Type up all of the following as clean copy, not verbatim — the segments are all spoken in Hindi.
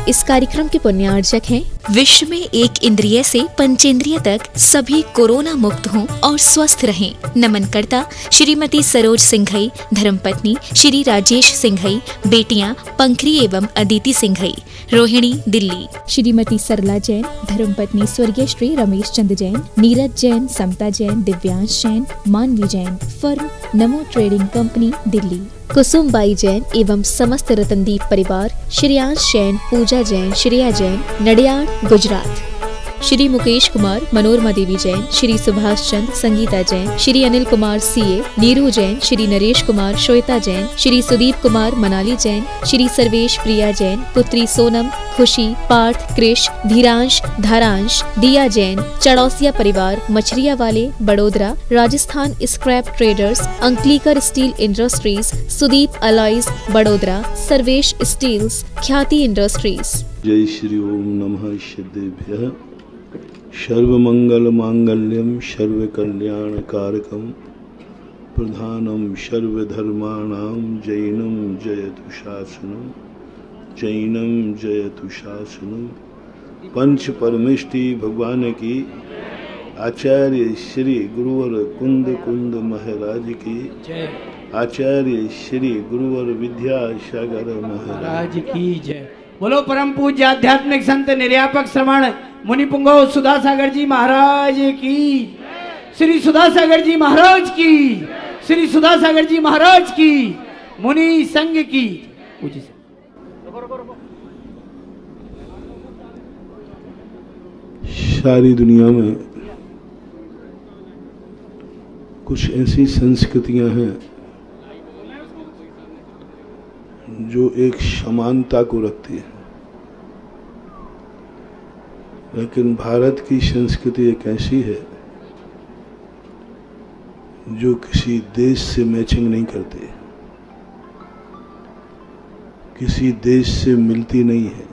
इस कार्यक्रम के पुण्यार्जक हैं। विश्व में एक इंद्रिय से पंचेंद्रिय तक सभी कोरोना मुक्त हों और स्वस्थ रहें। नमन करता श्रीमती सरोज सिंघई, धर्मपत्नी श्री राजेश सिंघई, बेटियां पंखरी एवं अदिति सिंघई, रोहिणी, दिल्ली। श्रीमती सरला जैन, धर्मपत्नी स्वर्गीय श्री रमेश चंद जैन, नीरज जैन, समता जैन, दिव्यांश जैन, मानवी जैन, फर्म नमो ट्रेडिंग कंपनी, दिल्ली। कुसुमबाई जैन एवं समस्त रतनदीप परिवार, श्रेयांश जैन, पूजा जैन, श्रेया जैन, नडियाड, गुजरात। श्री मुकेश कुमार, मनोरमा देवी जैन, श्री सुभाष चंद, संगीता जैन, श्री अनिल कुमार सीए, नीरू जैन, श्री नरेश कुमार, श्वेता जैन, श्री सुदीप कुमार, मनाली जैन, श्री सर्वेश प्रिया जैन, पुत्री सोनम, खुशी, पार्थ, कृष, धीरांश, धारांश, दिया जैन, चड़ौसिया परिवार, मछरिया वाले, Vadodara, Rajasthan scrap traders, Ankalikar steel industries, Sudeep alloys, Vadodara, Sarvesh steels, Khyati industries. जय श्री ओम नमः सिद्धेभ्यः। सर्वमंगल मांगल्यम सर्वकल्याणकारकम प्रधानम सर्वधर्माणां जैनम जयतु शासनम, जैनम जयतु शासनम। पंच परमेष्टि भगवान की, आचार्य श्री गुरुवर कुंद कुंद महाराज की, आचार्य श्री गुरुवर विद्यासागर महाराज की जय। बोलो परम पूज्य आध्यात्मिक संत निर्यापक श्रवण मुनिपुंगो सुधासागर जी महाराज की, श्री सुधासागर जी महाराज की, श्री सुधासागर जी महाराज की, मुनि संघ की। पूज्य सारी दुनिया में कुछ ऐसी संस्कृतियां हैं जो एक समानता को रखती है, लेकिन भारत की संस्कृति एक ऐसी है जो किसी देश से मैचिंग नहीं करती, किसी देश से मिलती नहीं है।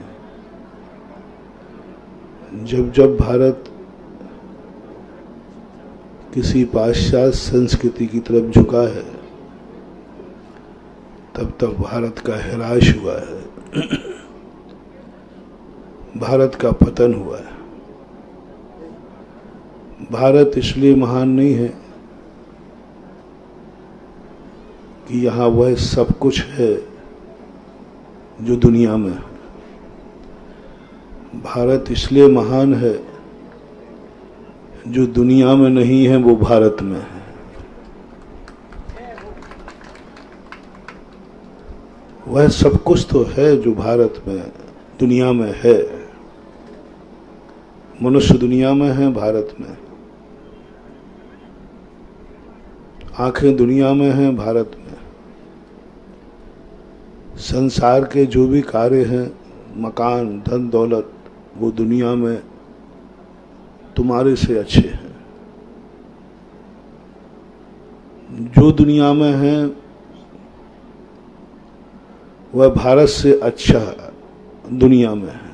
जब जब भारत किसी पाश्चात्य संस्कृति की तरफ झुका है, तब तब भारत का ह्रास हुआ है, भारत का पतन हुआ है। भारत इसलिए महान नहीं है कि यहाँ वह सब कुछ है जो दुनिया में है। भारत इसलिए महान है जो दुनिया में नहीं है वो भारत में है। वह सब कुछ तो है जो भारत में, दुनिया में है। मनुष्य दुनिया में है, भारत में। आंखें दुनिया में हैं, भारत में। संसार के जो भी कार्य हैं, मकान, धन दौलत, वो दुनिया में तुम्हारे से अच्छे हैं। जो दुनिया में है वह भारत से अच्छा दुनिया में है।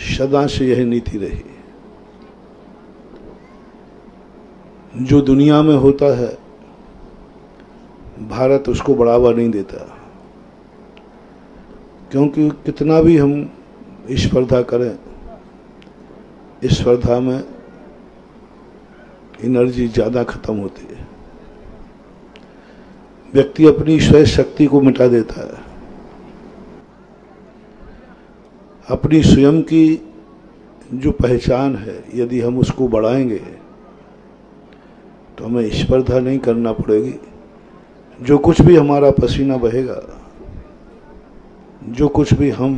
सदा से यह नीति रही। जो दुनिया में होता है भारत उसको बढ़ावा नहीं देता, क्योंकि कितना भी हम स्पर्धा करें, इस स्पर्धा में एनर्जी ज़्यादा खत्म होती है। व्यक्ति अपनी स्वयं शक्ति को मिटा देता है। अपनी स्वयं की जो पहचान है, यदि हम उसको बढ़ाएंगे तो हमें स्पर्धा नहीं करना पड़ेगी। जो कुछ भी हमारा पसीना बहेगा, जो कुछ भी हम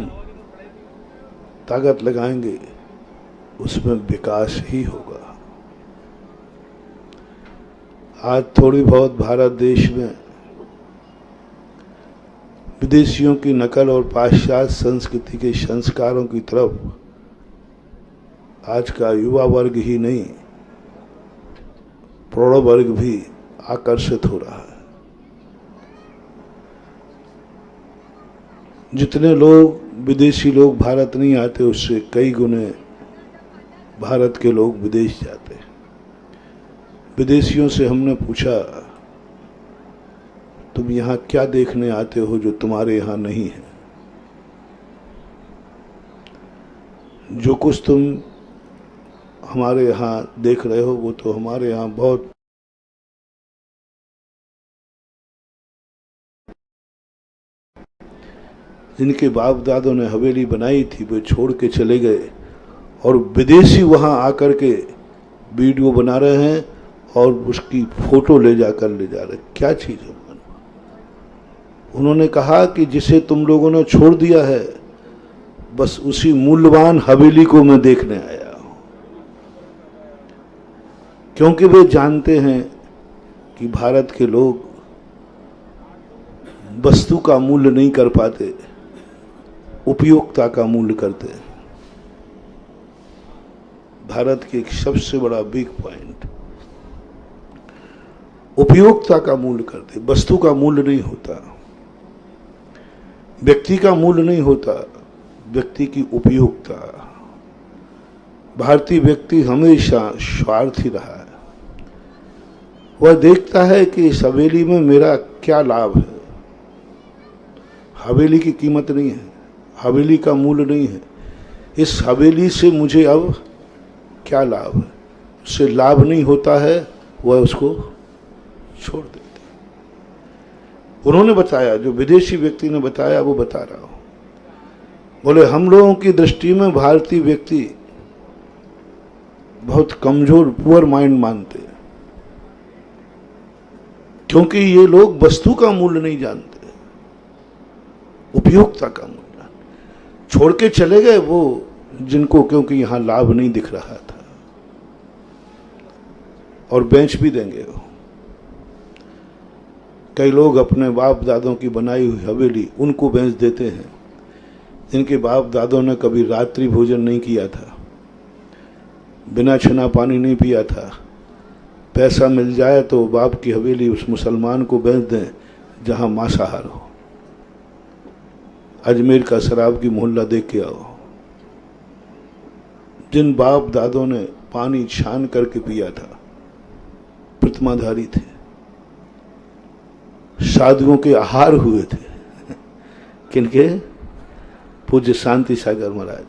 ताकत लगाएंगे, उसमें विकास ही होगा। आज थोड़ी बहुत भारत देश में विदेशियों की नकल और पाश्चात्य संस्कृति के संस्कारों की तरफ आज का युवा वर्ग ही नहीं, प्रौढ़ वर्ग भी आकर्षित हो रहा है। जितने लोग विदेशी लोग भारत नहीं आते, उससे कई गुने भारत के लोग विदेश जाते हैं। विदेशियों से हमने पूछा, तुम यहाँ क्या देखने आते हो जो तुम्हारे यहाँ नहीं है? जो कुछ तुम हमारे यहाँ देख रहे हो वो तो हमारे यहाँ बहुत जिनके बाप दादों ने हवेली बनाई थी वो छोड़ के चले गए और विदेशी वहाँ आकर के वीडियो बना रहे हैं और उसकी फोटो ले जा रहे। क्या चीज़ है? उन्होंने कहा कि जिसे तुम लोगों ने छोड़ दिया है बस उसी मूल्यवान हवेली को मैं देखने आया हूं, क्योंकि वे जानते हैं कि भारत के लोग वस्तु का मूल्य नहीं कर पाते, उपयोगिता का मूल्य करते हैं। भारत के एक सबसे बड़ा बिग पॉइंट उपयोगिता का मूल्य करते, वस्तु का मूल्य नहीं होता, व्यक्ति का मूल्य नहीं होता, व्यक्ति की उपयोगिता। भारतीय व्यक्ति हमेशा स्वार्थी रहा है। वह देखता है कि इस हवेली में मेरा क्या लाभ है। हवेली की कीमत नहीं है, हवेली का मूल्य नहीं है, इस हवेली से मुझे अब क्या लाभ है। उससे लाभ नहीं होता है, वह उसको छोड़ देते। उन्होंने बताया, जो विदेशी व्यक्ति ने बताया वो बता रहा हूं। बोले हम लोगों की दृष्टि में भारतीय व्यक्ति बहुत कमजोर पुअर माइंड मानते हैं, क्योंकि ये लोग वस्तु का मूल्य नहीं जानते, उपयोगिता का मूल्य छोड़ के चले गए वो जिनको, क्योंकि यहां लाभ नहीं दिख रहा था, और बेच भी देंगे वो। कई लोग अपने बाप दादों की बनाई हुई हवेली उनको बेच देते हैं जिनके बाप दादों ने कभी रात्रि भोजन नहीं किया था, बिना छना पानी नहीं पिया था। पैसा मिल जाए तो बाप की हवेली उस मुसलमान को बेच दें जहां मांसाहार हो। अजमेर का शराब की मोहल्ला देख के आओ, जिन बाप दादों ने पानी छान करके पिया था, प्रतिमाधारी थे, साधुओं के आहार हुए थे। किनके? पूज्य शांति सागर महाराज,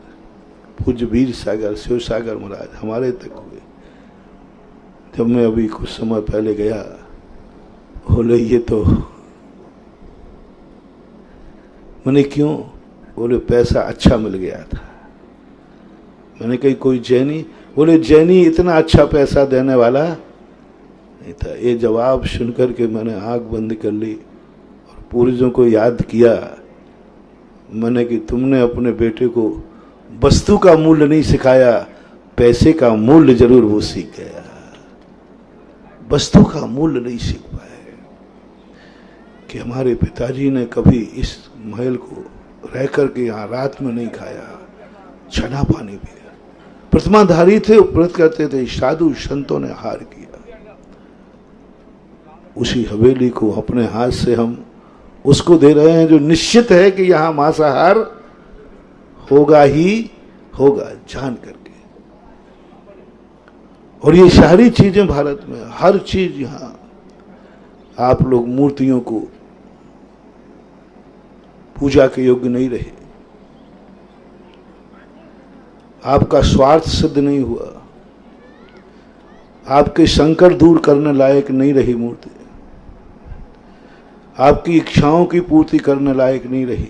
पूज्य वीर सागर, शिव सागर महाराज हमारे तक हुए। जब मैं अभी कुछ समय पहले गया, बोले ये तो, मैंने क्यों? बोले पैसा अच्छा मिल गया था। मैंने कही कोई जैनी? बोले जैनी इतना अच्छा पैसा देने वाला नहीं था। ये जवाब सुनकर के मैंने आंख बंद कर ली और पूर्वजों को याद किया। मैंने कि तुमने अपने बेटे को वस्तु का मूल्य नहीं सिखाया, पैसे का मूल्य जरूर वो सीख गया, वस्तु का मूल्य नहीं सीख पाए। कि हमारे पिताजी ने कभी इस महल को रह करके यहाँ रात में नहीं खाया, छना पानी पिया, प्रतिमाधारी थे, व्रत करते थे, साधु संतों ने हार किया। उसी हवेली को अपने हाथ से हम उसको दे रहे हैं जो निश्चित है कि यहां मांसाहार होगा ही होगा, जान करके। और ये सारी चीजें भारत में, हर चीज यहां, आप लोग मूर्तियों को पूजा के योग्य नहीं रहे, आपका स्वार्थ सिद्ध नहीं हुआ, आपके संकट दूर करने लायक नहीं रही मूर्ति, आपकी इच्छाओं की पूर्ति करने लायक नहीं रही।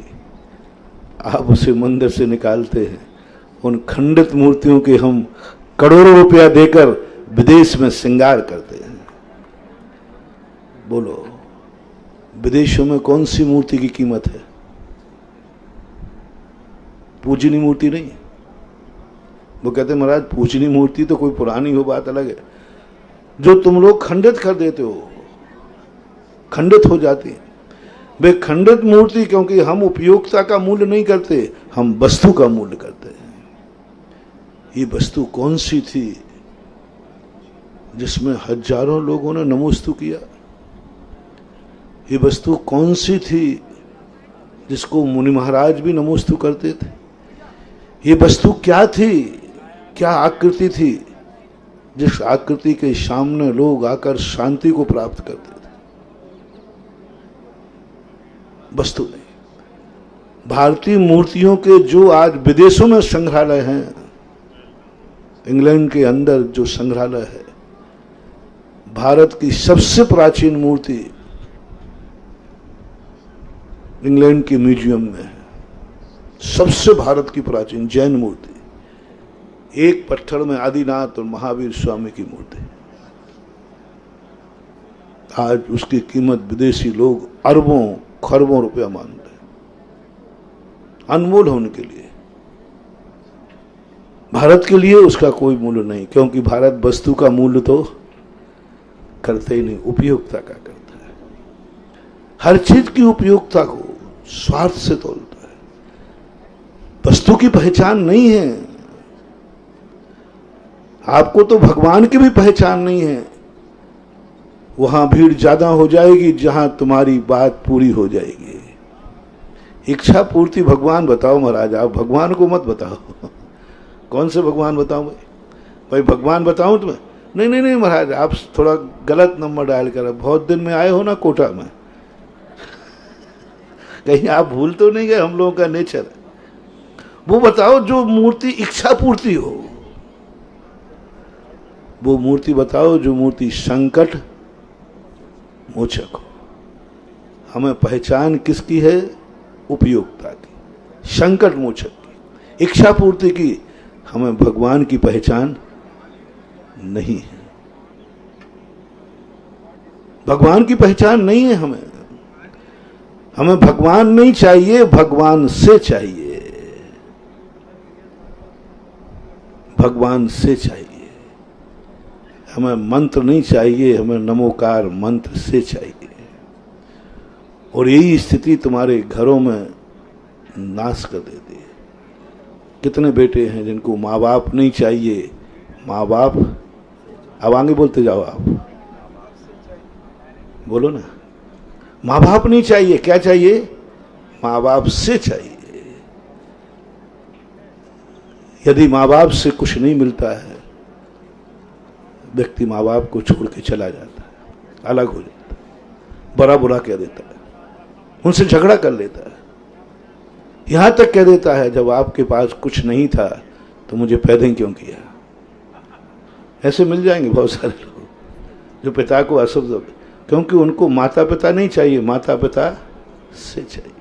आप उसे मंदिर से निकालते हैं। उन खंडित मूर्तियों के हम करोड़ों रुपया देकर विदेश में श्रृंगार करते हैं। बोलो, विदेशों में कौन सी मूर्ति की कीमत है? पूजनीय मूर्ति नहीं। वो कहते महाराज पूजनीय मूर्ति तो कोई पुरानी हो, बात अलग है। जो तुम लोग खंडित कर देते हो, खंडित हो जाती है वे खंडित मूर्ति, क्योंकि हम उपयोगिता का मूल्य नहीं करते, हम वस्तु का मूल्य करते हैं। ये वस्तु कौन सी थी जिसमें हजारों लोगों ने नमोस्तु किया? ये वस्तु कौन सी थी जिसको मुनि महाराज भी नमोस्तु करते थे? ये वस्तु क्या थी, क्या आकृति थी जिस आकृति के सामने लोग आकर शांति को प्राप्त करते थे? वस्तु नहीं। भारतीय मूर्तियों के जो आज विदेशों में संग्रहालय हैं, इंग्लैंड के अंदर जो संग्रहालय है, भारत की सबसे प्राचीन मूर्ति इंग्लैंड के म्यूजियम में है। सबसे भारत की प्राचीन जैन मूर्ति, एक पत्थर में आदिनाथ और महावीर स्वामी की मूर्ति। आज उसकी कीमत विदेशी लोग अरबों खरबों रुपया मानते हैं, अनमोल होने के लिए। भारत के लिए उसका कोई मूल्य नहीं, क्योंकि भारत वस्तु का मूल्य तो करते ही नहीं, उपयोगिता का करता है। हर चीज की उपयोगिता को स्वार्थ से तोलता है। वस्तु की पहचान नहीं है। आपको तो भगवान की भी पहचान नहीं है। वहां भीड़ ज्यादा हो जाएगी जहां तुम्हारी बात पूरी हो जाएगी। इच्छा पूर्ति भगवान बताओ महाराज, आप भगवान को मत बताओ। कौन से भगवान बताऊं भाई भगवान बताऊं तुम्हें? नहीं नहीं नहीं महाराज, आप थोड़ा गलत नंबर डायल कर, बहुत दिन में आए हो ना कोटा में, कहीं आप भूल तो नहीं गए? हम लोगों का नेचर वो बताओ जो मूर्ति इच्छा पूर्ति हो। वो मूर्ति बताओ जो मूर्ति संकट मोचक हो। हमें पहचान किसकी है? उपयोगिता की, संकट मोचक की, इच्छा पूर्ति की। हमें भगवान की पहचान नहीं है। भगवान की पहचान नहीं है हमें। हमें भगवान नहीं चाहिए, भगवान से चाहिए। भगवान से चाहिए। हमें मंत्र नहीं चाहिए, हमें नमोकार मंत्र से चाहिए। और यही स्थिति तुम्हारे घरों में नाश कर देती है। कितने बेटे हैं जिनको माँ बाप नहीं चाहिए? माँ बाप, अब आगे बोलते जाओ, आप बोलो ना। माँ बाप नहीं चाहिए, क्या चाहिए? माँ बाप से चाहिए। यदि माँ बाप से कुछ नहीं मिलता है, व्यक्ति माँ बाप को छोड़ के चला जाता है, अलग हो जाता है, बड़ा बुरा कह देता है, उनसे झगड़ा कर लेता है। यहां तक कह देता है जब आपके पास कुछ नहीं था तो मुझे पैदा क्यों किया। ऐसे मिल जाएंगे बहुत सारे लोग जो पिता को अशुद्ध, क्योंकि उनको माता पिता नहीं चाहिए, माता पिता से चाहिए।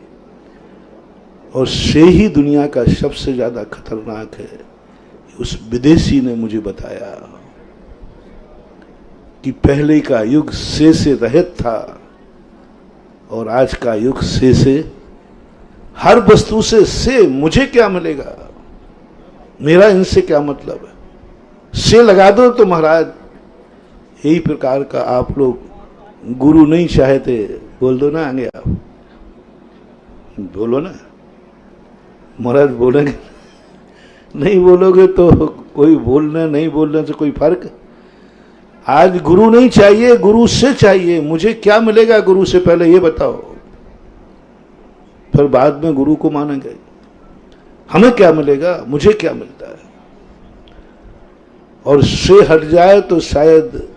और से ही दुनिया का सबसे ज्यादा खतरनाक है। उस विदेशी ने मुझे बताया कि पहले का युग से रहित था और आज का युग से हर वस्तु से मुझे क्या मिलेगा, मेरा इनसे क्या मतलब है। से लगा दो तो महाराज यही प्रकार का आप लोग गुरु नहीं चाहते, बोल दो ना आगे, आप बोलो ना महाराज। बोलेंगे नहीं बोलोगे तो कोई बोलने नहीं बोलने से कोई फर्क। आज गुरु नहीं चाहिए, गुरु से चाहिए। मुझे क्या मिलेगा गुरु से, पहले ये बताओ, फिर बाद में गुरु को मानेंगे। हमें क्या मिलेगा, मुझे क्या मिलता है। और से हट जाए तो शायद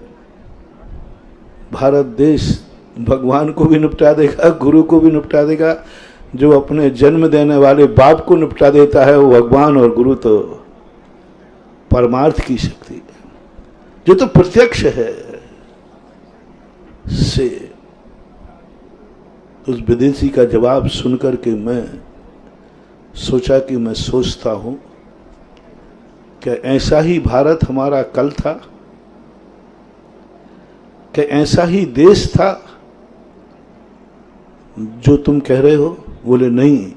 भारत देश भगवान को भी निपटा देगा, गुरु को भी निपटा देगा। जो अपने जन्म देने वाले बाप को निपटा देता है वो भगवान, और गुरु तो परमार्थ की शक्ति है, जो तो प्रत्यक्ष है। से उस विदेशी का जवाब सुनकर के मैं सोचा कि मैं सोचता हूं कि ऐसा ही भारत हमारा कल था, कि ऐसा ही देश था जो तुम कह रहे हो। बोले नहीं,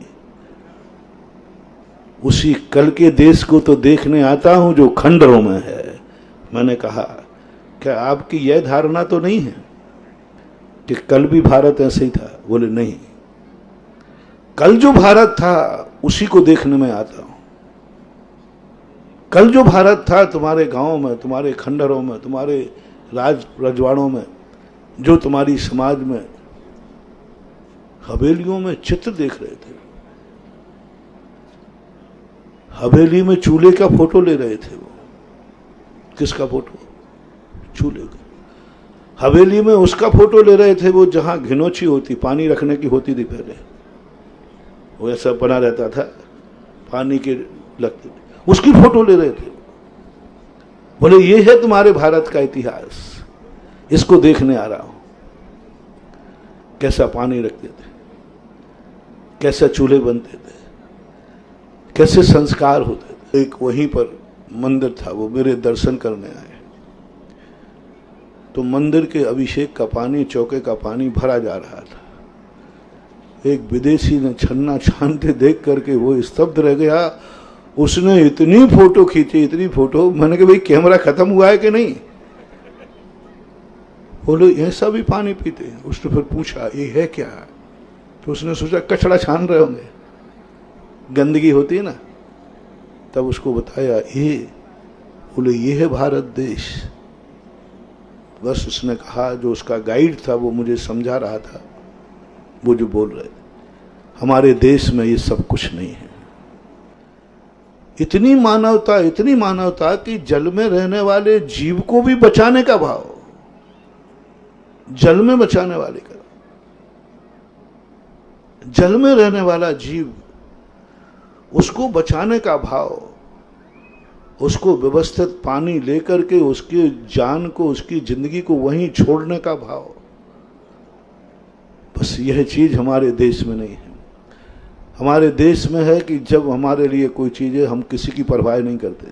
उसी कल के देश को तो देखने आता हूं जो खंडरों में है। मैंने कहा क्या आपकी यह धारणा तो नहीं है कि कल भी भारत ऐसे ही था? बोले नहीं, कल जो भारत था उसी को देखने में आता हूं। कल जो भारत था तुम्हारे गांवों में, तुम्हारे खंडरों में, तुम्हारे रजवाड़ों में, जो तुम्हारी समाज में हवेलियों में चित्र देख रहे थे, हवेली में चूल्हे का फोटो ले रहे थे। वो किसका फोटो? चूल्हे का। हवेली में उसका फोटो ले रहे थे वो जहां घिनौची होती, पानी रखने की होती थी पहले, वो ऐसा बना रहता था, पानी के लगते थे, उसकी फोटो ले रहे थे। बोले ये है तुम्हारे भारत का इतिहास, इसको देखने आ रहा हूं। कैसा पानी रखते थे, कैसे चूल्हे बनते थे, कैसे संस्कार होते थे। एक वहीं पर मंदिर था, वो मेरे दर्शन करने आए तो मंदिर के अभिषेक का पानी, चौके का पानी भरा जा रहा था। एक विदेशी ने छन्ना छानते देख करके वो स्तब्ध रह गया। उसने इतनी फोटो खींची, इतनी फोटो। मैंने कहा भाई कैमरा खत्म हुआ है कि नहीं? बोले ऐसा भी पानी पीते हैं। उसने फिर पूछा ये है क्या? तो उसने सोचा कचरा छान रहे होंगे, गंदगी होती है ना। तब उसको बताया ये, बोले ये है भारत देश। बस उसने कहा, जो उसका गाइड था वो मुझे समझा रहा था, वो जो बोल रहे, हमारे देश में ये सब कुछ नहीं है। इतनी मानवता कि जल में रहने वाले जीव को भी बचाने का भाव, जल में बचाने वाले का, जल में रहने वाला जीव, उसको बचाने का भाव, उसको व्यवस्थित पानी लेकर के उसकी जान को, उसकी जिंदगी को वहीं छोड़ने का भाव। बस यह चीज हमारे देश में नहीं है। हमारे देश में है कि जब हमारे लिए कोई चीज है, हम किसी की परवाह नहीं करते।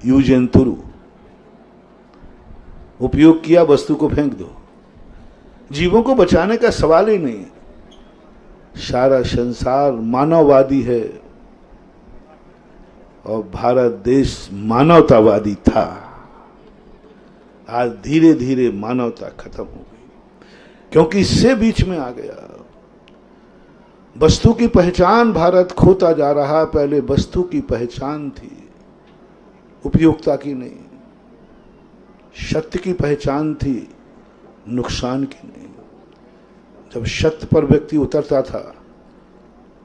यूज एंड थ्रू, उपयोग किया वस्तु को फेंक दो। जीवों को बचाने का सवाल ही नहीं। सारा संसार मानववादी है और भारत देश मानवतावादी था। आज धीरे धीरे मानवता खत्म हो गई, क्योंकि इससे बीच में आ गया। वस्तु की पहचान भारत खोता जा रहा। पहले वस्तु की पहचान थी, उपयोगिता की नहीं। सत्य की पहचान थी, नुकसान की नहीं। जब सत्य पर व्यक्ति उतरता था,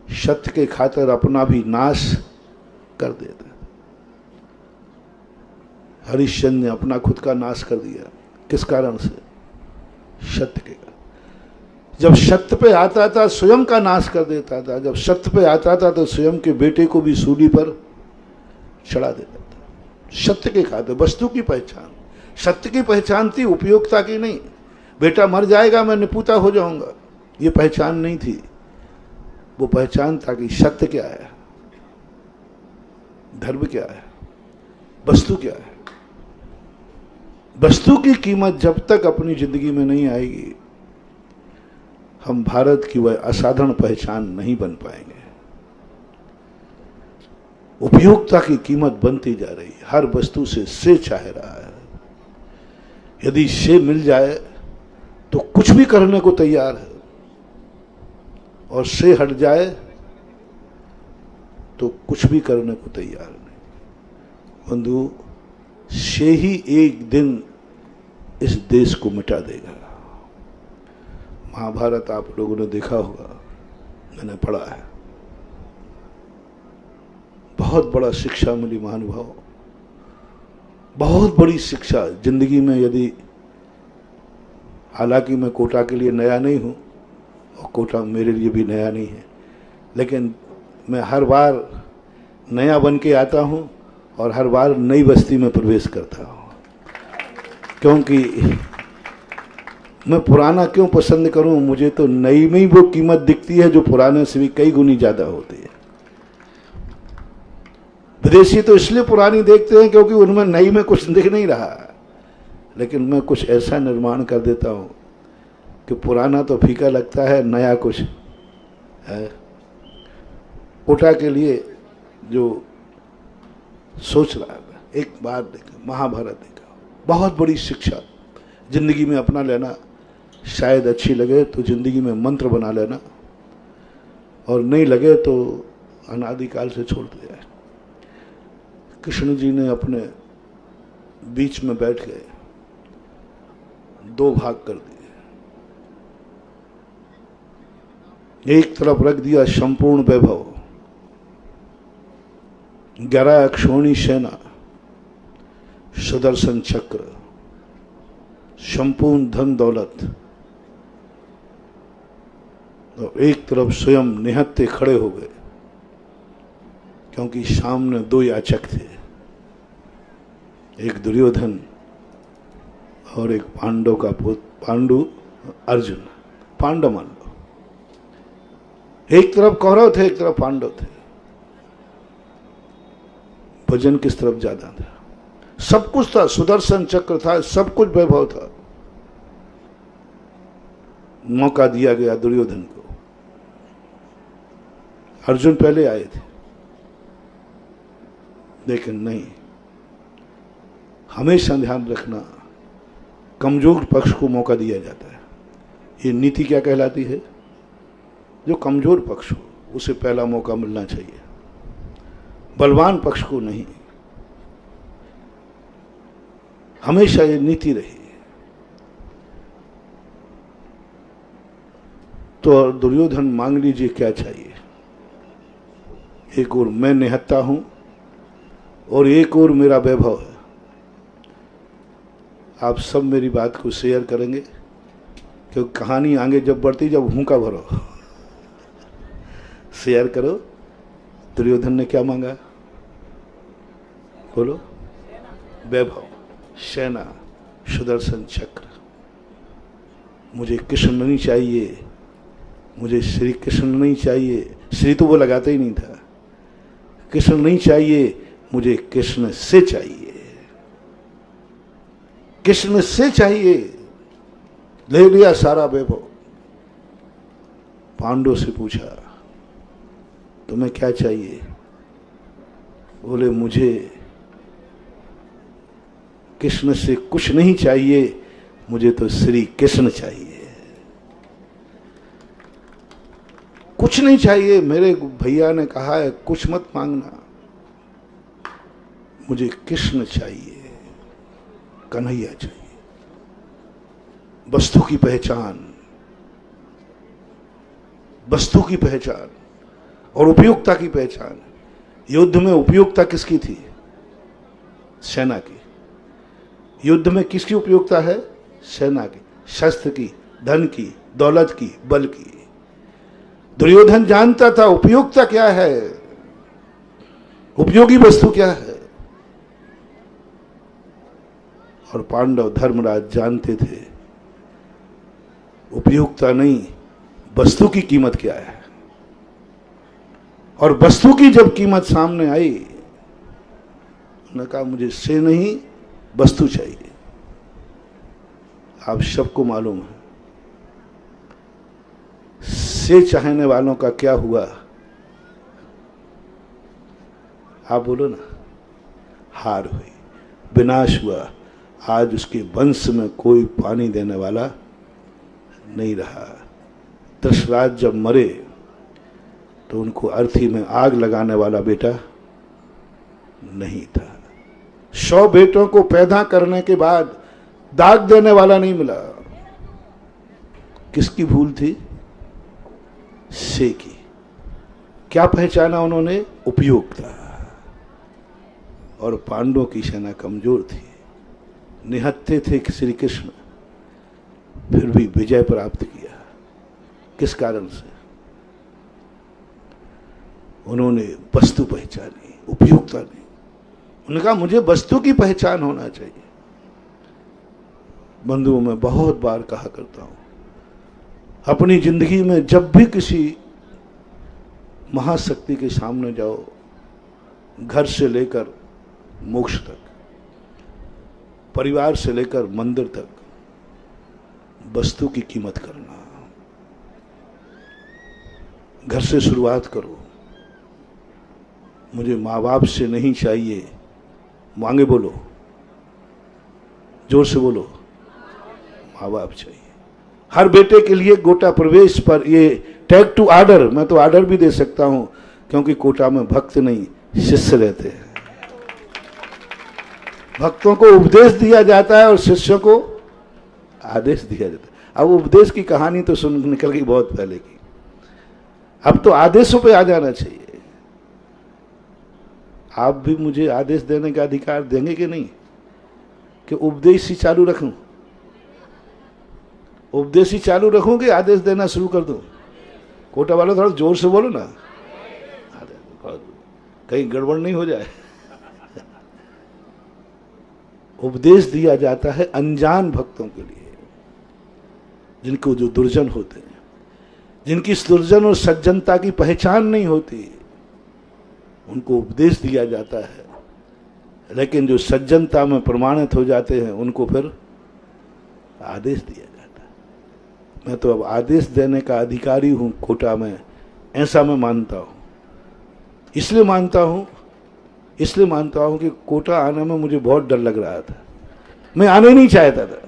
सत्य के खातिर अपना भी नाश कर देता। हरिश्चंद्र ने अपना खुद का नाश कर दिया। किस कारण से? सत्य के। जब सत्य पे आता था स्वयं का नाश कर देता था। जब सत्य पे आता था तो स्वयं के बेटे को भी सूली पर चढ़ा देता था। सत्य के खातिर। वस्तु की पहचान, सत्य की पहचान थी, उपयोगिता की नहीं। बेटा मर जाएगा, मैं निपुता हो जाऊंगा, ये पहचान नहीं थी। वो पहचान था कि सत्य क्या है, धर्म क्या है, वस्तु क्या है। वस्तु की कीमत जब तक अपनी जिंदगी में नहीं आएगी, हम भारत की वह असाधारण पहचान नहीं बन पाएंगे। उपयोगिता की कीमत बनती जा रही है। हर वस्तु से चाह रहा है। यदि से मिल जाए तो कुछ भी करने को तैयार है, और से हट जाए तो कुछ भी करने को तैयार नहीं। बंधु, से ही एक दिन इस देश को मिटा देगा। महाभारत आप लोगों ने देखा होगा, मैंने पढ़ा है। बहुत बड़ा शिक्षा मिली महानुभाव, बहुत बड़ी शिक्षा जिंदगी में। यदि, हालांकि मैं कोटा के लिए नया नहीं हूं और कोटा मेरे लिए भी नया नहीं है, लेकिन मैं हर बार नया बन के आता हूं और हर बार नई बस्ती में प्रवेश करता हूं। क्योंकि मैं पुराना क्यों पसंद करूं? मुझे तो नई में ही वो कीमत दिखती है जो पुराने से भी कई गुनी ज्यादा होती है। विदेशी तो इसलिए पुरानी देखते हैं क्योंकि उनमें नई में कुछ दिख नहीं रहा, लेकिन मैं कुछ ऐसा निर्माण कर देता हूं कि पुराना तो फीका लगता है, नया कुछ है। कोटा के लिए जो सोच रहा था, एक बार देखा, महाभारत देखा, बहुत बड़ी शिक्षा। जिंदगी में अपना लेना, शायद अच्छी लगे तो जिंदगी में मंत्र बना लेना, और नहीं लगे तो अनादिकाल से छोड़ दिया। कृष्ण जी ने अपने बीच में बैठ गए, दो भाग कर दिए। एक तरफ रख दिया संपूर्ण वैभव, 11 अक्षौणी सेना, सुदर्शन चक्र, संपूर्ण धन दौलत, और एक तरफ स्वयं निहत्थे खड़े हो गए, क्योंकि सामने दो याचक थे। एक दुर्योधन और एक पांडव का पांडु अर्जुन, पांडव मान लो, एक तरफ कौरव थे एक तरफ पांडव थे। वजन किस तरफ ज्यादा था? सब कुछ था, सुदर्शन चक्र था, सब कुछ वैभव था। मौका दिया गया दुर्योधन को। अर्जुन पहले आए थे, लेकिन नहीं। हमेशा ध्यान रखना, कमजोर पक्ष को मौका दिया जाता है। ये नीति क्या कहलाती है? जो कमजोर पक्ष हो उसे पहला मौका मिलना चाहिए, बलवान पक्ष को नहीं। हमेशा ये नीति रही। तो दुर्योधन मांग लीजिए क्या चाहिए। एक और मैं निहत्ता हूं और एक और मेरा वैभव है। आप सब मेरी बात को शेयर करेंगे, क्योंकि कहानी आगे जब बढ़ती जब हूं का भरो। शेयर करो। दुर्योधन ने क्या मांगा? बोलो। वैभव, सेना, सुदर्शन चक्र। मुझे कृष्ण नहीं चाहिए, मुझे श्री कृष्ण नहीं चाहिए। श्री तो वो लगाते ही नहीं था। कृष्ण नहीं चाहिए, मुझे कृष्ण से चाहिए, कृष्ण से चाहिए। ले लिया सारा वैभव। पांडव से पूछा तुम्हें क्या चाहिए? बोले मुझे कृष्ण से कुछ नहीं चाहिए, मुझे तो श्री कृष्ण चाहिए। कुछ नहीं चाहिए, मेरे भैया ने कहा है कुछ मत मांगना, मुझे कृष्ण चाहिए, कन्हैया चाहिए। वस्तु की पहचान, वस्तु की पहचान और उपयुक्तता की पहचान। युद्ध में उपयुक्तता किसकी थी? सेना की। युद्ध में किसकी उपयुक्तता है? सेना की, शस्त्र की, धन की, दौलत की, बल की। दुर्योधन जानता था उपयुक्तता क्या है, उपयोगी वस्तु क्या है। और पांडव धर्मराज जानते थे उपयुक्तता नहीं, वस्तु की कीमत क्या है। और वस्तु की जब कीमत सामने आई, उन्होंने कहा मुझे से नहीं वस्तु चाहिए। आप सबको मालूम है से चाहने वालों का क्या हुआ? आप बोलो ना। हार हुई, विनाश हुआ। आज उसके वंश में कोई पानी देने वाला नहीं रहा। दशरथ जब मरे तो उनको अर्थी में आग लगाने वाला बेटा नहीं था। 100 बेटों को पैदा करने के बाद दाग देने वाला नहीं मिला। किसकी भूल थी? से की। क्या पहचाना उन्होंने? उपयोगिता। और पांडवों की सेना कमजोर थी, निहत्ते थे श्री कृष्ण, फिर भी विजय प्राप्त किया। किस कारण से? उन्होंने वस्तु पहचानी, उपयुक्तता नहीं। उन्होंने कहा मुझे वस्तु की पहचान होना चाहिए। बंधुओं, मैं बहुत बार कहा करता हूं, अपनी जिंदगी में जब भी किसी महाशक्ति के सामने जाओ, घर से लेकर मोक्ष तक, परिवार से लेकर मंदिर तक, वस्तु की कीमत करना। घर से शुरुआत करो। मुझे माँ बाप से नहीं चाहिए, मांगे बोलो, जोर से बोलो, माँ बाप चाहिए। हर बेटे के लिए कोटा प्रवेश पर ये टैग टू आर्डर, मैं तो आर्डर भी दे सकता हूं, क्योंकि कोटा में भक्त नहीं शिष्य रहते हैं। भक्तों को उपदेश दिया जाता है और शिष्यों को आदेश दिया जाता है। अब उपदेश की कहानी तो सुन निकल गई बहुत पहले की, अब तो आदेशों पे आ जाना चाहिए। आप भी मुझे आदेश देने का अधिकार देंगे कि नहीं, कि उपदेश ही चालू रखूं? उपदेश ही चालू रखूं कि आदेश देना शुरू कर दूं? कोटा वालों थोड़ा जोर से बोलो ना, कहीं गड़बड़ नहीं हो जाए। उपदेश दिया जाता है अनजान भक्तों के लिए, जिनको जो दुर्जन होते हैं, जिनकी इस दुर्जन और सज्जनता की पहचान नहीं होती, उनको उपदेश दिया जाता है। लेकिन जो सज्जनता में प्रमाणित हो जाते हैं उनको फिर आदेश दिया जाता है। मैं तो अब आदेश देने का अधिकारी हूं कोटा में, ऐसा मैं मानता हूं। इसलिए मानता हूं कि कोटा आने में मुझे बहुत डर लग रहा था, मैं आने नहीं चाहता था।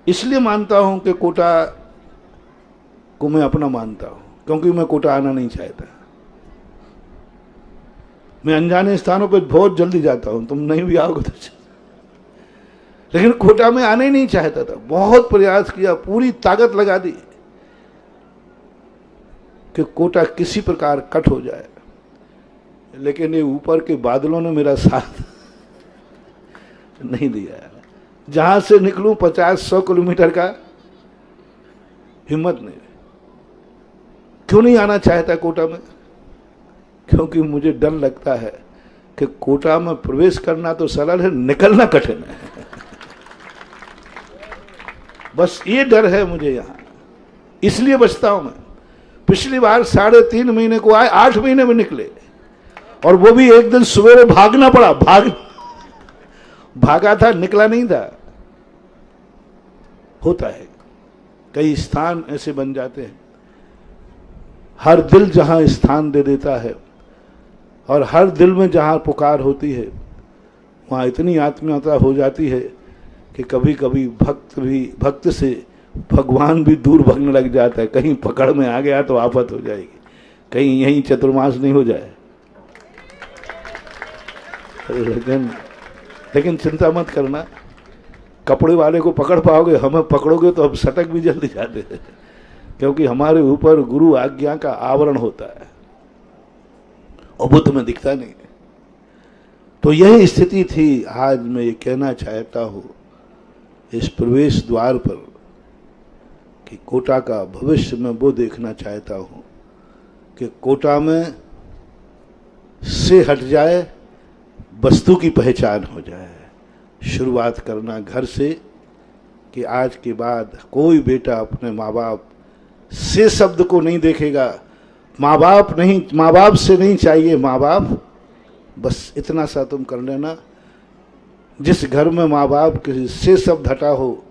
इसलिए मानता हूं कि कोटा को मैं अपना मानता हूं, क्योंकि मैं कोटा आना नहीं चाहता। मैं अनजाने स्थानों पर बहुत जल्दी जाता हूं, तुम नहीं भी आओगे तो, लेकिन कोटा में आने नहीं चाहता था। बहुत प्रयास किया, पूरी ताकत लगा दी कि कोटा किसी प्रकार कट हो जाए, लेकिन ये ऊपर के बादलों ने मेरा साथ नहीं दिया। जहां से निकलूं 50-100 किलोमीटर का हिम्मत नहीं। क्यों नहीं आना चाहता कोटा में? क्योंकि मुझे डर लगता है कि कोटा में प्रवेश करना तो सरल है, निकलना कठिन है। बस ये डर है मुझे यहां, इसलिए बचता हूं मैं। पिछली बार 3.5 महीने को आए, 8 महीने में निकले, और वो भी एक दिन सवेरे भागना पड़ा। भागा था, निकला नहीं था। होता है, कई स्थान ऐसे बन जाते हैं। हर दिल जहां स्थान दे देता है, और हर दिल में जहां पुकार होती है, वहां इतनी आत्मीयता हो जाती है कि कभी कभी भक्त से भगवान भी दूर भागने लग जाता है। कहीं पकड़ में आ गया तो आफत हो जाएगी, कहीं यहीं चतुर्मास नहीं हो जाए। लेकिन चिंता मत करना, कपड़े वाले को पकड़ पाओगे, हमें पकड़ोगे तो हम सटक भी जल्दी जाते हैं, क्योंकि हमारे ऊपर गुरु आज्ञा का आवरण होता है और वो तुम्हें दिखता नहीं। तो यही स्थिति थी। आज मैं ये कहना चाहता हूं इस प्रवेश द्वार पर कि कोटा का भविष्य में वो देखना चाहता हूं कि कोटा में से हट जाए, वस्तु की पहचान हो जाए। शुरुआत करना घर से कि आज के बाद कोई बेटा अपने माँ बाप से शब्द को नहीं देखेगा। माँ बाप से नहीं चाहिए माँ बाप, बस इतना सा तुम कर लेना। जिस घर में माँ बाप के से शब्द हटा हो,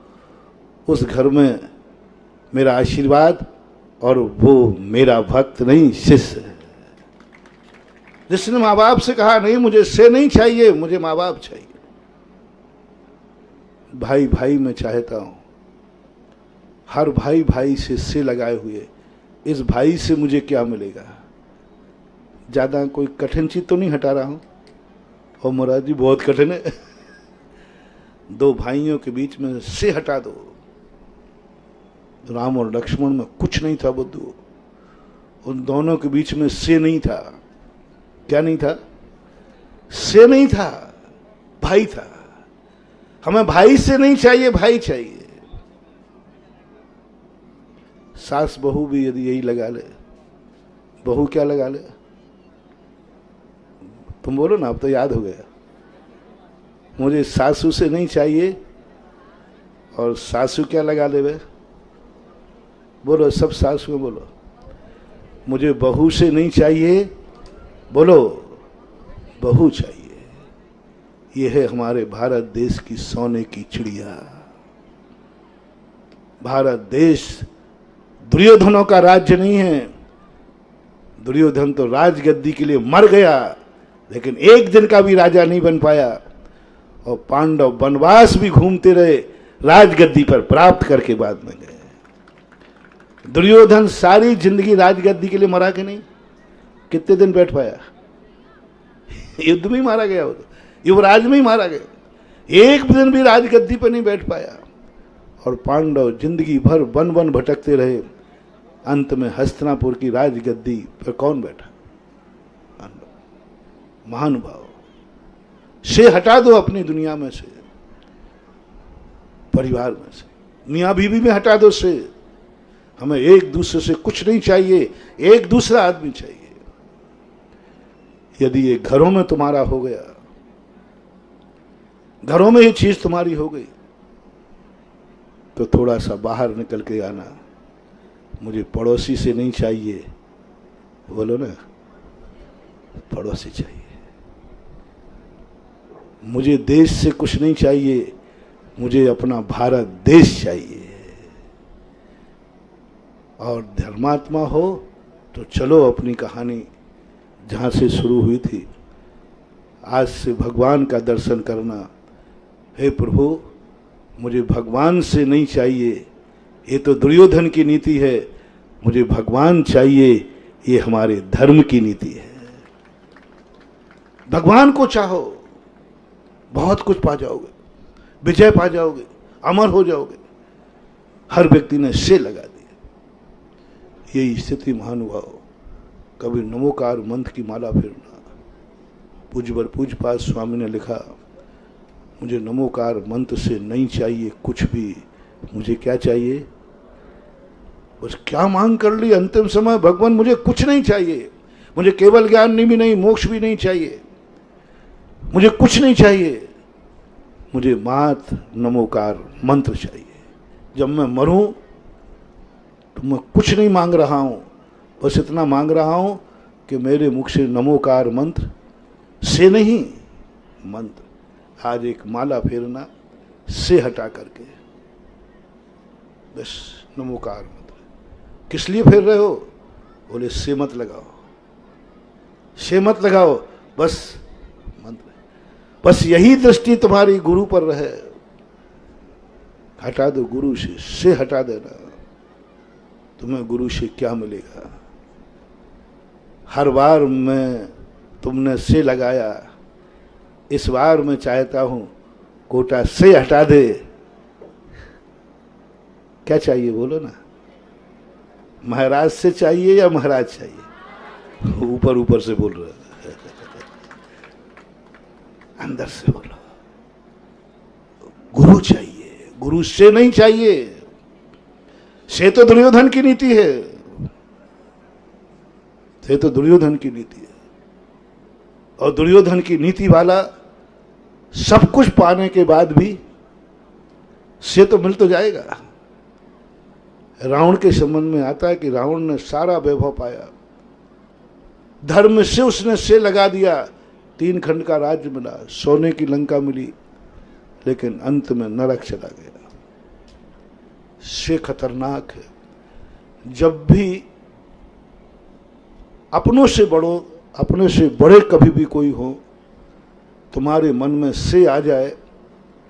उस घर में मेरा आशीर्वाद, और वो मेरा भक्त नहीं शिष्य है। जिसने माँ बाप से कहा नहीं मुझे से नहीं चाहिए, मुझे माँ बाप चाहिए। भाई भाई मैं चाहता हूं, हर भाई भाई से लगाए हुए, इस भाई से मुझे क्या मिलेगा? ज्यादा कोई कठिन चीज तो नहीं हटा रहा हूं। और मुराद जी बहुत कठिन है। 2 भाइयों के बीच में से हटा दो। राम और लक्ष्मण में कुछ नहीं था बुद्धू, उन दोनों के बीच में से नहीं था। क्या नहीं था? से नहीं था, भाई था। हमें भाई से नहीं चाहिए, भाई चाहिए। सास बहू भी यदि यही लगा ले, बहू क्या लगा ले? तुम बोलो ना, अब तो याद हो गया। मुझे सासू से नहीं चाहिए, और सासू क्या लगा ले वे? बोलो सब सासू बोलो। मुझे बहू से नहीं चाहिए, बोलो बहू चाहिए। ये है हमारे भारत देश की सोने की चिड़िया। भारत देश दुर्योधनों का राज्य नहीं है। दुर्योधन तो राजगद्दी के लिए मर गया, लेकिन एक दिन का भी राजा नहीं बन पाया। और पांडव वनवास भी घूमते रहे, राजगद्दी पर प्राप्त करके बाद में गए। दुर्योधन सारी जिंदगी राजगद्दी के लिए मरा कि नहीं? कितने दिन बैठ पाया? युद्ध में ही मारा गया, वो युवराज में ही मारा गया। एक दिन भी राजगद्दी पर नहीं बैठ पाया। और पांडव जिंदगी भर वन वन भटकते रहे। अंत में हस्तिनापुर की राजगद्दी पर कौन बैठा? पांडव। महानुभाव। से हटा दो अपनी दुनिया में से, परिवार में से, मियाँ बीवी में हटा दो से। हमें एक दूसरे से कुछ नहीं चाहिए, एक दूसरा आदमी चाहिए। यदि ये घरों में तुम्हारा हो गया घरों में ये चीज तुम्हारी हो गई तो थोड़ा सा बाहर निकल के आना। मुझे पड़ोसी से नहीं चाहिए, बोलो ना, पड़ोसी चाहिए। मुझे देश से कुछ नहीं चाहिए, मुझे अपना भारत देश चाहिए। और धर्मात्मा हो तो चलो अपनी कहानी जहाँ से शुरू हुई थी आज से भगवान का दर्शन करना। हे प्रभु, मुझे भगवान से नहीं चाहिए, ये तो दुर्योधन की नीति है, मुझे भगवान चाहिए, ये हमारे धर्म की नीति है। भगवान को चाहो, बहुत कुछ पा जाओगे, विजय पा जाओगे, अमर हो जाओगे। हर व्यक्ति ने से लगा दिया। यही स्थिति महानुभाव, कभी नमोकार मंत्र की माला फेरना। पूज्यवर पूज्यपाद स्वामी ने लिखा, मुझे नमोकार मंत्र से नहीं चाहिए कुछ भी, मुझे क्या चाहिए? बस क्या मांग कर ली अंतिम समय, भगवान मुझे कुछ नहीं चाहिए, मुझे केवल ज्ञान भी नहीं, मोक्ष भी नहीं चाहिए, मुझे कुछ नहीं चाहिए, मुझे मात्र नमोकार मंत्र चाहिए। जब मैं मरूं तो मैं कुछ नहीं मांग रहा हूं, बस इतना मांग रहा हूं कि मेरे मुख से नमोकार मंत्र से नहीं, मंत्र आज एक माला फेरना से हटा करके, बस नमोकार मंत्र। किस लिए फेर रहे हो? बोले से मत लगाओ, से मत लगाओ, बस मंत्र, बस यही दृष्टि तुम्हारी गुरु पर रहे। हटा दो गुरु से हटा देना, तुम्हें गुरु से क्या मिलेगा? हर बार में तुमने से लगाया, इस बार मैं चाहता हूं कोटा से हटा दे। क्या चाहिए बोलो ना? महाराज से चाहिए या महाराज चाहिए? ऊपर ऊपर से बोल रहे, अंदर से बोलो। गुरु चाहिए, गुरु से नहीं चाहिए। से तो दुर्योधन की नीति है, से तो दुर्योधन की नीति है। और दुर्योधन की नीति वाला सब कुछ पाने के बाद भी से तो मिल तो जाएगा। रावण के संबंध में आता है कि रावण ने सारा वैभव पाया, धर्म से उसने से लगा दिया, 3 खंड का राज्य मिला, सोने की लंका मिली, लेकिन अंत में नरक चला गया। से खतरनाक है। जब भी अपनों से बड़ो, अपने से बड़े कभी भी कोई हो, तुम्हारे मन में से आ जाए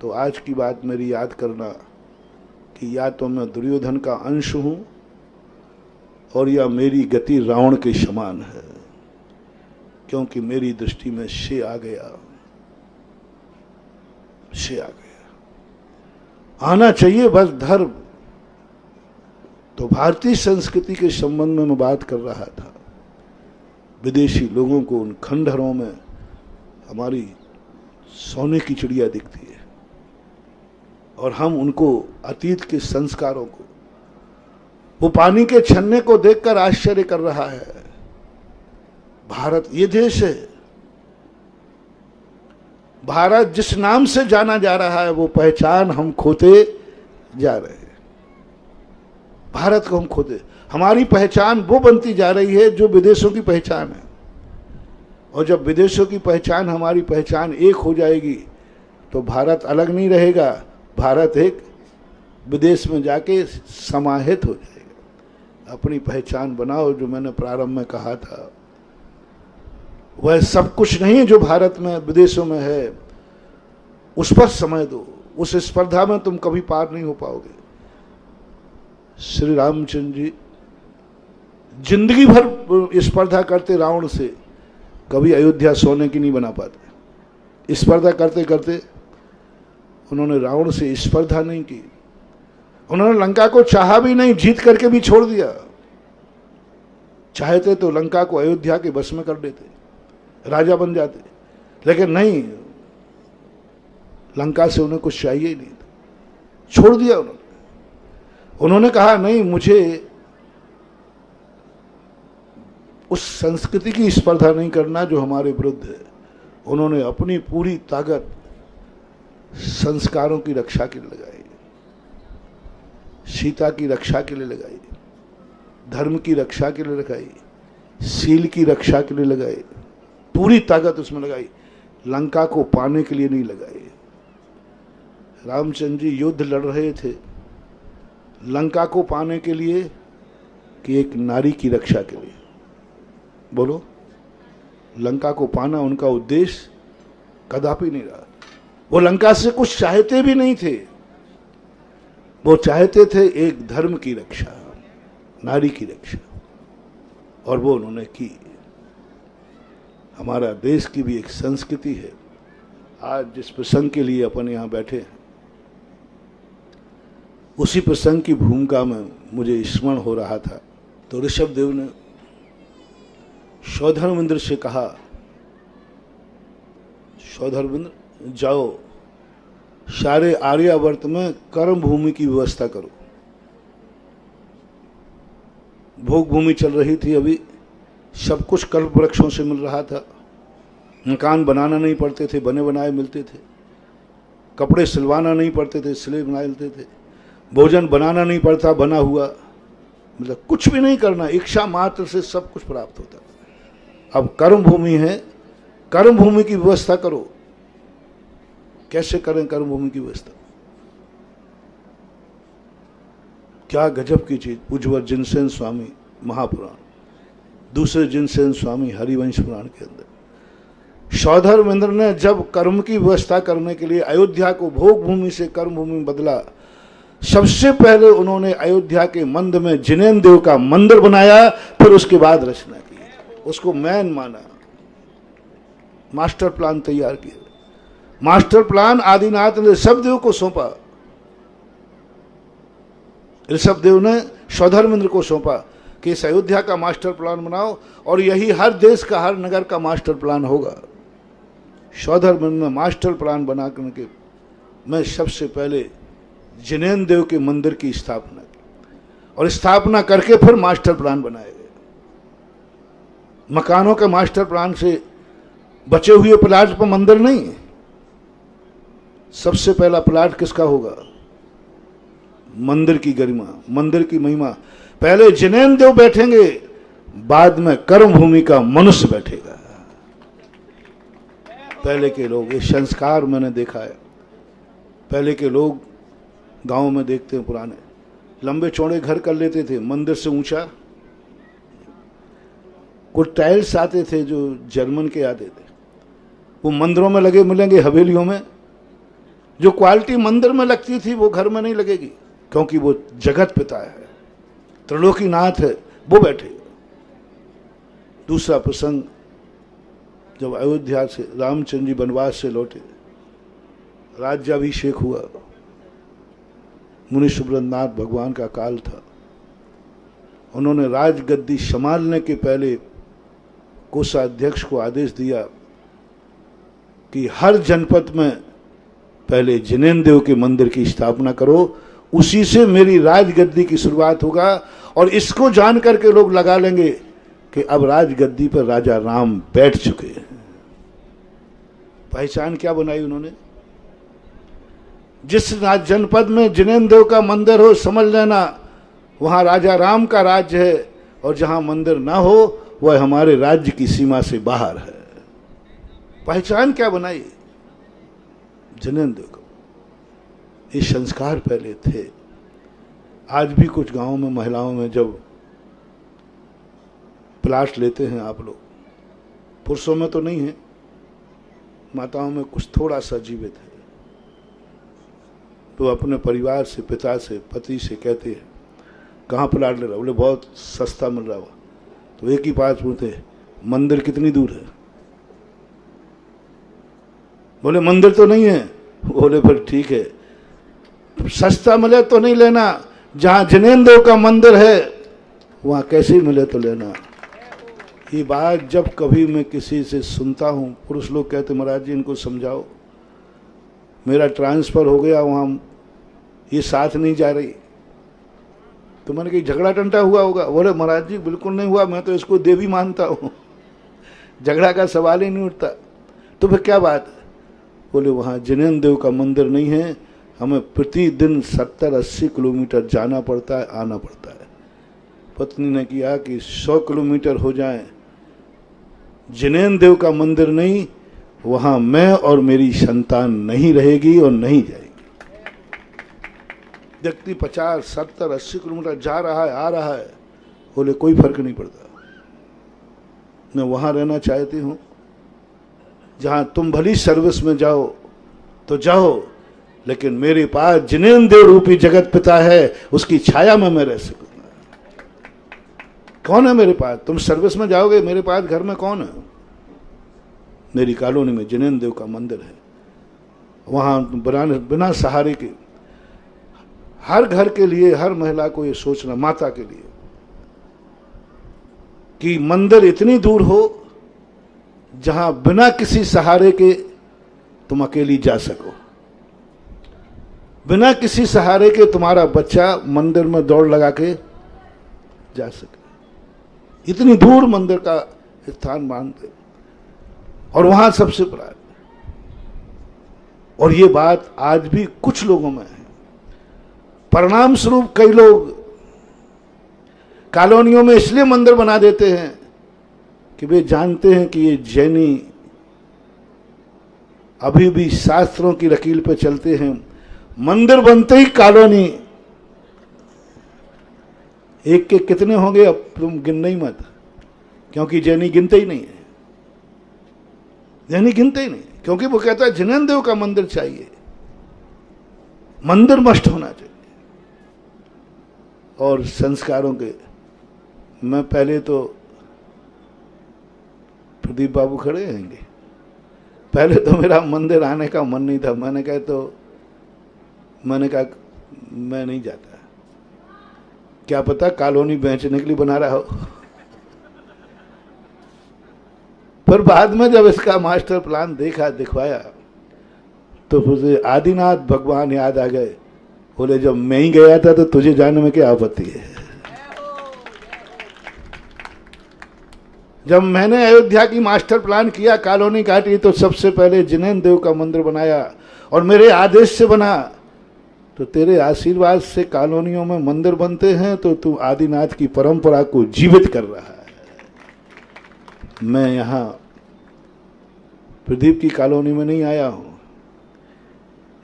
तो आज की बात मेरी याद करना कि या तो मैं दुर्योधन का अंश हूं और या मेरी गति रावण के समान है, क्योंकि मेरी दृष्टि में से आ गया, से आ गया। आना चाहिए बस धर्म। तो भारतीय संस्कृति के संबंध में मैं बात कर रहा था। विदेशी लोगों को उन खंडहरों में हमारी सोने की चिड़िया दिखती है और हम उनको अतीत के संस्कारों को, वो पानी के छन्ने को देखकर आश्चर्य कर रहा है। भारत ये देश है, भारत जिस नाम से जाना जा रहा है वो पहचान हम खोते जा रहे हैं। भारत को हम खोते, हमारी पहचान वो बनती जा रही है जो विदेशों की पहचान है। और जब विदेशों की पहचान हमारी पहचान एक हो जाएगी तो भारत अलग नहीं रहेगा, भारत एक विदेश में जाके समाहित हो जाएगा। अपनी पहचान बनाओ। जो मैंने प्रारंभ में कहा था वह सब कुछ नहीं है जो भारत में विदेशों में है, उस पर समय दो। उस स्पर्धा में तुम कभी पार नहीं हो पाओगे। श्री रामचंद्र जी जिंदगी भर स्पर्धा करते रावण से, कभी अयोध्या सोने की नहीं बना पाते। स्पर्धा करते करते उन्होंने रावण से स्पर्धा नहीं की, उन्होंने लंका को चाहा भी नहीं, जीत करके भी छोड़ दिया। चाहते तो लंका को अयोध्या के बस में कर देते, राजा बन जाते, लेकिन नहीं, लंका से उन्हें कुछ चाहिए ही नहीं था, छोड़ दिया उन्होंने। उन्होंने कहा नहीं, मुझे उस संस्कृति की स्पर्धा नहीं करना जो हमारे विरुद्ध है। उन्होंने अपनी पूरी ताकत संस्कारों की रक्षा के लिए लगाई, सीता की रक्षा के लिए लगाई, धर्म की रक्षा के लिए लगाई, सील की रक्षा के लिए लगाई, पूरी ताकत उसमें लगाई। लंका को पाने के लिए नहीं लगाई। रामचंद्र जी युद्ध लड़ रहे थे लंका को पाने के लिए कि एक नारी की रक्षा के लिए? बोलो, लंका को पाना उनका उद्देश्य कदापि नहीं रहा। वो लंका से कुछ चाहते भी नहीं थे, वो चाहते थे एक धर्म की रक्षा, नारी की रक्षा, और वो उन्होंने की। हमारा देश की भी एक संस्कृति है। आज जिस प्रसंग के लिए अपन यहाँ बैठे हैं, उसी प्रसंग की भूमिका में मुझे स्मरण हो रहा था। तो ऋषभ देव ने सौधर्मेंद्र से कहा, सौधर्मेंद्र जाओ सारे आर्यावर्त में कर्म भूमि की व्यवस्था करो। भोग भूमि चल रही थी, अभी सब कुछ कल्प वृक्षों से मिल रहा था। मकान बनाना नहीं पड़ते थे, बने बनाए मिलते थे। कपड़े सिलवाना नहीं पड़ते थे, सिले बनाए मिलते थे। भोजन बनाना नहीं पड़ता, बना हुआ, मतलब कुछ भी नहीं करना, इच्छा मात्र से सब कुछ प्राप्त होता। अब कर्म भूमि है, कर्म भूमि की व्यवस्था करो। कैसे करें कर्म भूमि की व्यवस्था? क्या गजब की चीज। पूज्यवर जिनसेन स्वामी महापुराण, दूसरे जिनसेन स्वामी हरिवंश पुराण के अंदर सौधर्मेंद्र ने जब कर्म की व्यवस्था करने के लिए अयोध्या को भोग भूमि से कर्म भूमि में बदला, सबसे पहले उन्होंने अयोध्या के मंद में जिनेन्द्र देव का मंदिर बनाया, फिर उसके बाद रचना की, उसको मैन माना, मास्टर प्लान तैयार किया। मास्टर प्लान आदिनाथ ने ऋषभ देव को सौंपा, ऋषभ देव ने सौधर्मेंद्र को सौंपा कि इस अयोध्या का मास्टर प्लान बनाओ और यही हर देश का, हर नगर का मास्टर प्लान होगा। सौधर्मेंद्र ने मास्टर प्लान बना करके मैं सबसे पहले जिनेन्द्र देव के मंदिर की स्थापना की, और स्थापना करके फिर मास्टर प्लान बनाए गए। मकानों के मास्टर प्लान से बचे हुए प्लाट पर मंदिर नहीं, सबसे पहला प्लाट किसका होगा? मंदिर की गरिमा, मंदिर की महिमा। पहले जिनेन्द्र देव बैठेंगे, बाद में कर्म भूमि का मनुष्य बैठेगा। पहले के लोग, ये संस्कार मैंने देखा है। पहले के लोग गांव में देखते हैं, पुराने लंबे चौड़े घर कर लेते थे, मंदिर से ऊंचा। कुछ टाइल्स आते थे जो जर्मन के आते थे, वो मंदिरों में लगे मिलेंगे, हवेलियों में। जो क्वालिटी मंदिर में लगती थी वो घर में नहीं लगेगी, क्योंकि वो जगत पिता है, त्रिलोकीनाथ है, वो बैठे। दूसरा प्रसंग, जब अयोध्या से रामचंद्र जी वनवास से लौटे, राज्याभिषेक हुआ, मुनि सुब्रतनाथ भगवान का काल था। उन्होंने राजगद्दी संभालने के पहले कोषाध्यक्ष को आदेश दिया कि हर जनपद में पहले जिनेन्द्र देव के मंदिर की स्थापना करो, उसी से मेरी राजगद्दी की शुरुआत होगा। और इसको जान करके लोग लगा लेंगे कि अब राजगद्दी पर राजा राम बैठ चुके हैं। पहचान क्या बनाई उन्होंने? जिस जनपद में जिनेन्द्र देव का मंदिर हो, समझ लेना वहां राजा राम का राज्य है, और जहां मंदिर ना हो वह हमारे राज्य की सीमा से बाहर है। पहचान क्या बनाई? जिनेन्द्र देव को। ये संस्कार पहले थे। आज भी कुछ गांवों में, महिलाओं में जब प्लाट लेते हैं आप लोग, पुरुषों में तो नहीं है, माताओं में कुछ थोड़ा सा जीवित है, तो अपने परिवार से, पिता से, पति से कहते हैं कहाँ प्लाट ले रहा? बोले बहुत सस्ता मिल रहा हुआ। तो एक ही बात पूछते, मंदिर कितनी दूर है? बोले मंदिर तो नहीं है। बोले फिर ठीक है, सस्ता मिले तो नहीं लेना, जहां जिनेन्द्र देव का मंदिर है वहां कैसे मिले तो लेना। ये बात जब कभी मैं किसी से सुनता हूं, पुरुष लोग कहते महाराज जी इनको समझाओ, मेरा ट्रांसफर हो गया वहां, ये साथ नहीं जा रही। तो मैंने कही झगड़ा टंटा हुआ होगा? बोले महाराज जी बिल्कुल नहीं हुआ, मैं तो इसको देवी मानता हूं, झगड़ा का सवाल ही नहीं उठता। तो फिर क्या बात है? बोले वहाँ जिनेन्द्र देव का मंदिर नहीं है, हमें प्रतिदिन 70-80 किलोमीटर जाना पड़ता है, आना पड़ता है। पत्नी ने किया कि 100 किलोमीटर हो जाए, जिनेन्द्र देव का मंदिर नहीं, वहाँ मैं और मेरी संतान नहीं रहेगी और नहीं जाएगी। व्यक्ति 50, 70, 80 किलोमीटर जा रहा है, आ रहा है, बोले कोई फर्क नहीं पड़ता, मैं वहाँ रहना चाहती हूँ जहाँ तुम भली सर्विस में जाओ तो जाओ, लेकिन मेरे पास जिनेन्द्र देव रूपी जगत पिता है, उसकी छाया में मैं रह सकूंगा। कौन है मेरे पास? तुम सर्विस में जाओगे, मेरे पास घर में कौन है? मेरी कॉलोनी में जिनेन्द्र देव का मंदिर है, वहां बिना सहारे के, हर घर के लिए, हर महिला को ये सोचना, माता के लिए, कि मंदिर इतनी दूर हो जहां बिना किसी सहारे के तुम अकेली जा सको, बिना किसी सहारे के तुम्हारा बच्चा मंदिर में दौड़ लगा के जा सके। इतनी दूर मंदिर का स्थान मानते, और वहां सबसे प्राण। और ये बात आज भी कुछ लोगों में है। परिणाम स्वरूप कई लोग कॉलोनियों में इसलिए मंदिर बना देते हैं कि वे जानते हैं कि ये जैनी अभी भी शास्त्रों की लकीर पे चलते हैं। मंदिर बनते ही कॉलोनी, एक के कितने होंगे अब तुम गिनना ही मत, क्योंकि जैनी गिनते ही नहीं है, जैनी गिनते ही नहीं, क्योंकि वो कहता है जिनेन्द्र देव का मंदिर चाहिए, मंदिर मस्ट होना चाहिए। और संस्कारों के, मैं पहले तो प्रदीप बाबू खड़े रहेंगे, पहले तो मेरा मंदिर आने का मन नहीं था। मैंने कहा मैं नहीं जाता, क्या पता कॉलोनी बेचने के लिए बना रहा हो। पर बाद में जब इसका मास्टर प्लान देखा, दिखवाया, तो मुझे आदिनाथ भगवान याद आ गए। बोले जब मैं ही गया था तो तुझे जाने में क्या आपत्ति है। जब मैंने अयोध्या की मास्टर प्लान किया, कॉलोनी काटी, तो सबसे पहले जिनेन्द्र देव का मंदिर बनाया, और मेरे आदेश से बना। तो तेरे आशीर्वाद से कॉलोनियों में मंदिर बनते हैं, तो तू आदिनाथ की परंपरा को जीवित कर रहा है। मैं यहां प्रदीप की कॉलोनी में नहीं आया हूं,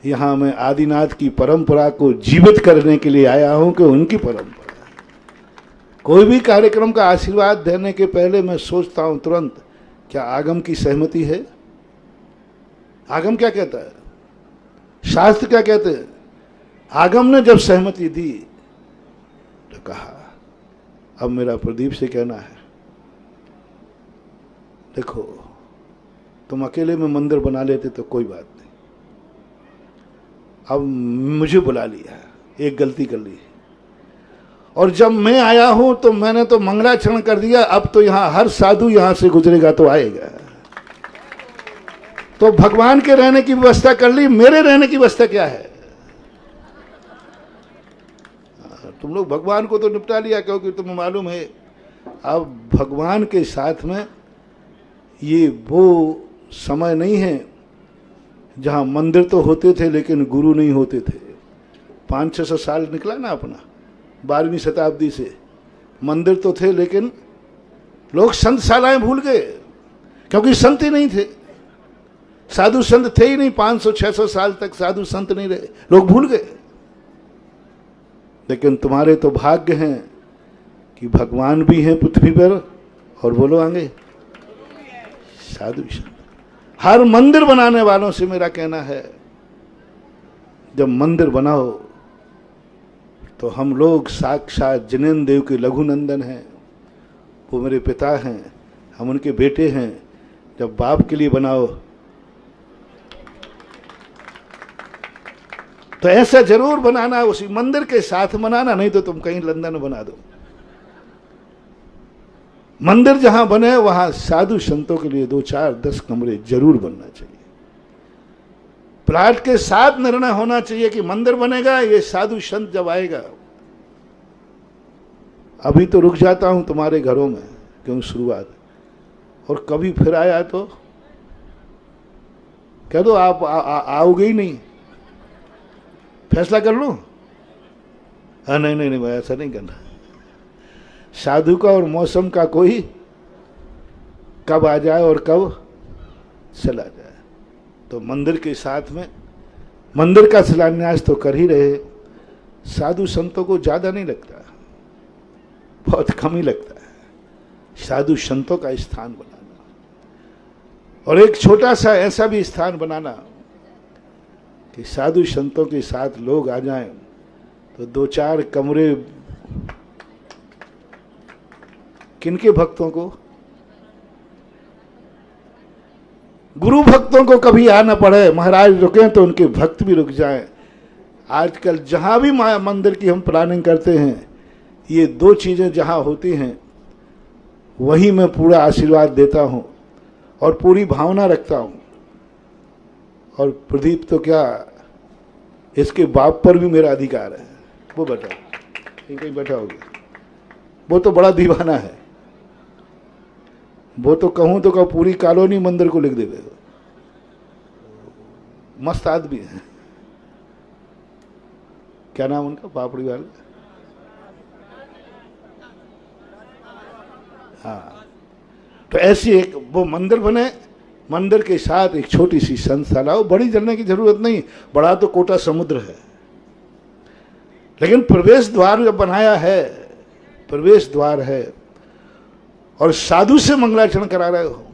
यहां मैं आदिनाथ की परंपरा को जीवित करने के लिए आया हूं कि उनकी परंपरा। कोई भी कार्यक्रम का आशीर्वाद देने के पहले मैं सोचता हूं तुरंत, क्या आगम की सहमति है? आगम क्या कहता है, शास्त्र क्या कहते हैं? आगम ने जब सहमति दी तो कहा, अब मेरा प्रदीप से कहना है, देखो तुम अकेले में मंदिर बना लेते तो कोई बात नहीं, अब मुझे बुला लिया, एक गलती कर ली, और जब मैं आया हूं तो मैंने तो मंगलाचरण कर दिया, अब तो यहां हर साधु यहां से गुजरेगा तो आएगा। तो भगवान के रहने की व्यवस्था कर ली, मेरे रहने की व्यवस्था क्या है? तुम लोग भगवान को तो निपटा लिया, क्योंकि तुम्हें मालूम है अब भगवान के साथ में ये वो समय नहीं है जहां मंदिर तो होते थे लेकिन गुरु नहीं होते थे। 500-600 साल निकला ना अपना, 12वीं शताब्दी से। मंदिर तो थे लेकिन लोग संतशालाएं भूल गए, क्योंकि संत ही नहीं थे, साधु संत थे ही नहीं। 500-600 साल तक साधु संत नहीं रहे, लोग भूल गए। लेकिन तुम्हारे तो भाग्य हैं कि भगवान भी हैं पृथ्वी पर, और बोलो आगे साधु संत। हर मंदिर बनाने वालों से मेरा कहना है, जब मंदिर बनाओ तो हम लोग साक्षात जिनेन्द्र देव के लघुनंदन हैं, वो मेरे पिता हैं, हम उनके बेटे हैं। जब बाप के लिए बनाओ तो ऐसा जरूर बनाना, उसी मंदिर के साथ बनाना, नहीं तो तुम कहीं लंदन बना दो। मंदिर जहां बने वहां साधु संतों के लिए 2-4-10 कमरे जरूर बनना चाहिए। प्लाट के साथ निर्णय होना चाहिए कि मंदिर बनेगा, ये साधु संत जब आएगा। अभी तो रुक जाता हूं तुम्हारे घरों में, क्यों शुरुआत, और कभी फिर आया तो कह दो आप आओगे ही नहीं, फैसला कर लो। हाँ नहीं नहीं नहीं भाई ऐसा नहीं करना। साधु का और मौसम का कोई कब आ जाए और कब चला जाए। तो मंदिर के साथ में मंदिर का शिलान्यास तो कर ही रहे, साधु संतों को ज्यादा नहीं लगता, बहुत कम ही लगता है साधु संतों का स्थान बनाना, और एक छोटा सा ऐसा भी स्थान बनाना कि साधु संतों के साथ लोग आ जाएं तो 2-4 कमरे किनके भक्तों को, गुरु भक्तों को कभी आना पड़े, महाराज रुके तो उनके भक्त भी रुक जाएं। आजकल जहां भी मंदिर की हम प्लानिंग करते हैं, ये 2 चीजें जहां होती हैं वहीं मैं पूरा आशीर्वाद देता हूं और पूरी भावना रखता हूं। और प्रदीप तो क्या, इसके बाप पर भी मेरा अधिकार है, वो बैठा कहीं बैठा हो गया, वो तो बड़ा दीवाना है, वो तो कहूं तो पूरी कॉलोनी मंदिर को लिख देवे, मस्त आदमी है। क्या नाम उनका, पापड़ी वाले? हाँ, तो ऐसी एक वो मंदिर बने, मंदिर के साथ एक छोटी सी संस्थान हो, बड़ी जलने की जरूरत नहीं, बड़ा तो कोटा समुद्र है, लेकिन प्रवेश द्वार जब बनाया है, प्रवेश द्वार है और साधु से मंगलाचरण करा रहे हो।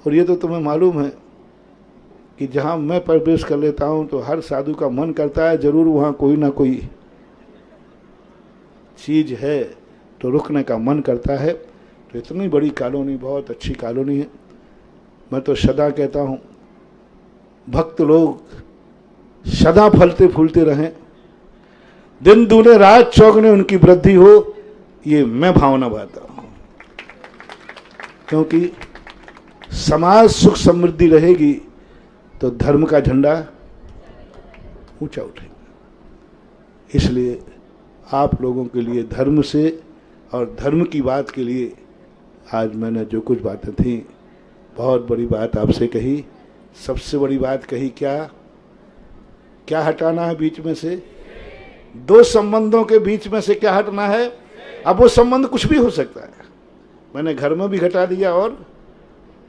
और ये तो तुम्हें मालूम है कि जहां मैं प्रवेश कर लेता हूं तो हर साधु का मन करता है जरूर वहां कोई ना कोई चीज है तो रुकने का मन करता है। तो इतनी बड़ी कॉलोनी, बहुत अच्छी कॉलोनी है। मैं तो सदा कहता हूं भक्त लोग सदा फलते फूलते रहें, दिन दूने रात चौगने उनकी वृद्धि हो, ये मैं भावना भाता हूं, क्योंकि समाज सुख समृद्धि रहेगी तो धर्म का झंडा ऊंचा उठेगा। इसलिए आप लोगों के लिए धर्म से और धर्म की बात के लिए आज मैंने जो कुछ बातें थी, बहुत बड़ी बात आपसे कही। सबसे बड़ी बात कही क्या, क्या हटाना है बीच में से, 2 संबंधों के बीच में से क्या हटना है। अब वो संबंध कुछ भी हो सकता है, मैंने घर में भी घटा दिया और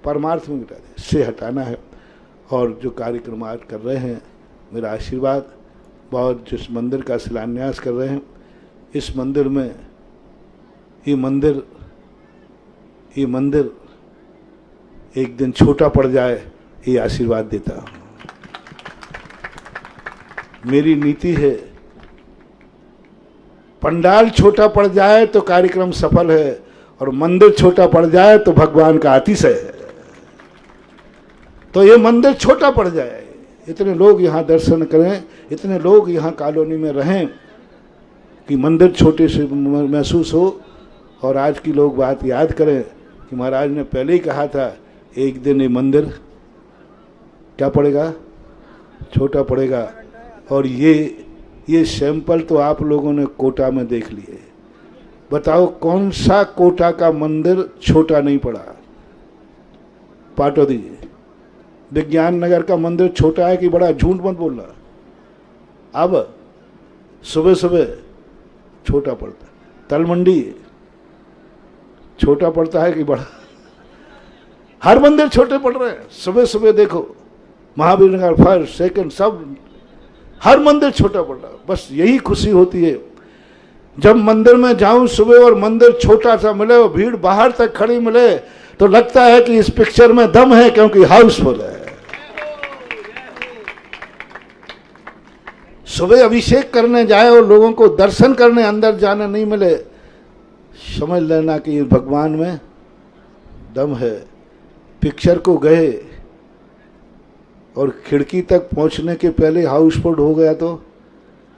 परमार्थ में घटा दिया, से हटाना है। और जो कार्यक्रम आज कर रहे हैं, मेरा आशीर्वाद, बहुत जिस मंदिर का शिलान्यास कर रहे हैं, इस मंदिर में ये मंदिर एक दिन छोटा पड़ जाए, ये आशीर्वाद देता हूं। मेरी नीति है, पंडाल छोटा पड़ जाए तो कार्यक्रम सफल है, और मंदिर छोटा पड़ जाए तो भगवान का अतिशय है। तो ये मंदिर छोटा पड़ जाए, इतने लोग यहाँ दर्शन करें, इतने लोग यहाँ कॉलोनी में रहें कि मंदिर छोटे से महसूस हो। और आज की लोग बात याद करें कि महाराज ने पहले ही कहा था, एक दिन ये मंदिर क्या पड़ेगा, छोटा पड़ेगा। और ये सैंपल तो आप लोगों ने कोटा में देख लिए। बताओ कौन सा कोटा का मंदिर छोटा नहीं पड़ा? पाटो दीजिए, विज्ञान नगर का मंदिर छोटा है कि बड़ा? झूठ मत बोलना। अब सुबह सुबह छोटा पड़ता है, तलमंडी छोटा पड़ता है कि बड़ा? हर मंदिर छोटे पड़ रहे हैं। सुबह सुबह देखो, महावीर नगर फर्स्ट सेकंड सब, हर मंदिर छोटा पड़ रहा है। बस यही खुशी होती है जब मंदिर में जाऊं सुबह और मंदिर छोटा सा मिले और भीड़ बाहर तक खड़ी मिले, तो लगता है कि इस पिक्चर में दम है, क्योंकि हाउसफुल है। सुबह अभिषेक करने जाए और लोगों को दर्शन करने अंदर जाने नहीं मिले, समझ लेना कि भगवान में दम है। पिक्चर को गए और खिड़की तक पहुंचने के पहले हाउसफुल हो गया तो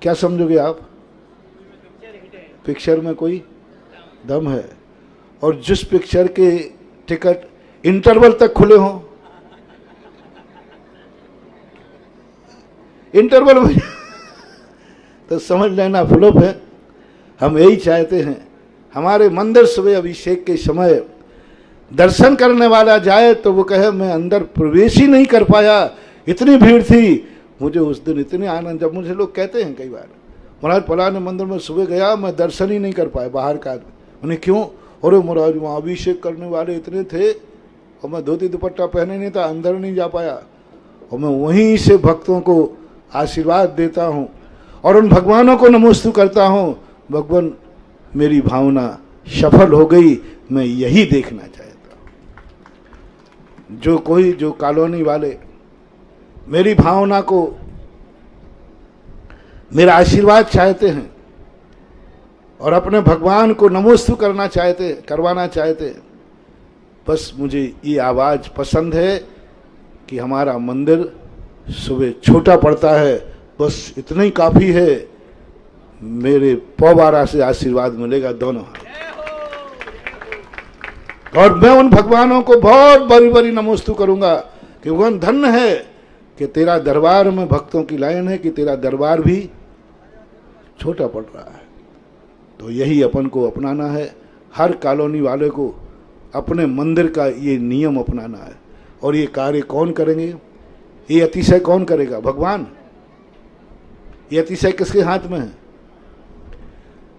क्या समझोगे आप? पिक्चर में कोई दम है। और जिस पिक्चर के टिकट इंटरवल तक खुले हों, इंटरवल में तो समझ लेना फ्लॉप है। हम यही चाहते हैं, हमारे मंदिर सुबह अभिषेक के समय दर्शन करने वाला जाए तो वो कहे मैं अंदर प्रवेश ही नहीं कर पाया, इतनी भीड़ थी। मुझे उस दिन इतने आनंद, जब मुझे लोग कहते हैं कई बार, महाराज फलाने मंदिर में सुबह गया मैं दर्शन ही नहीं कर पाया, बाहर का आदमी। मैंने क्यों? अरे महाराज वहाँ अभिषेक करने वाले इतने थे और मैं धोती दुपट्टा पहने नहीं था, अंदर नहीं जा पाया। और मैं वहीं से भक्तों को आशीर्वाद देता हूँ और उन भगवानों को नमोस्तु करता हूँ। भगवान मेरी भावना सफल हो गई, मैं यही देखना चाहता हूँ। जो कॉलोनी वाले मेरी भावना को, मेरा आशीर्वाद चाहते हैं और अपने भगवान को नमोस्तु करवाना चाहते हैं, बस मुझे ये आवाज़ पसंद है कि हमारा मंदिर सुबह छोटा पड़ता है, बस इतना ही काफ़ी है। मेरे पौबारा से आशीर्वाद मिलेगा दोनों हाथ। और मैं उन भगवानों को बहुत बड़ी बड़ी नमोस्तु करूंगा कि भगवान धन्य है कि तेरा दरबार में भक्तों की लाइन है, कि तेरा दरबार भी छोटा पड़ रहा है। तो यही अपन को अपनाना है, हर कॉलोनी वाले को अपने मंदिर का ये नियम अपनाना है। और ये कार्य कौन करेंगे? ये अतिशय कौन करेगा? भगवान। ये अतिशय किसके हाथ में है?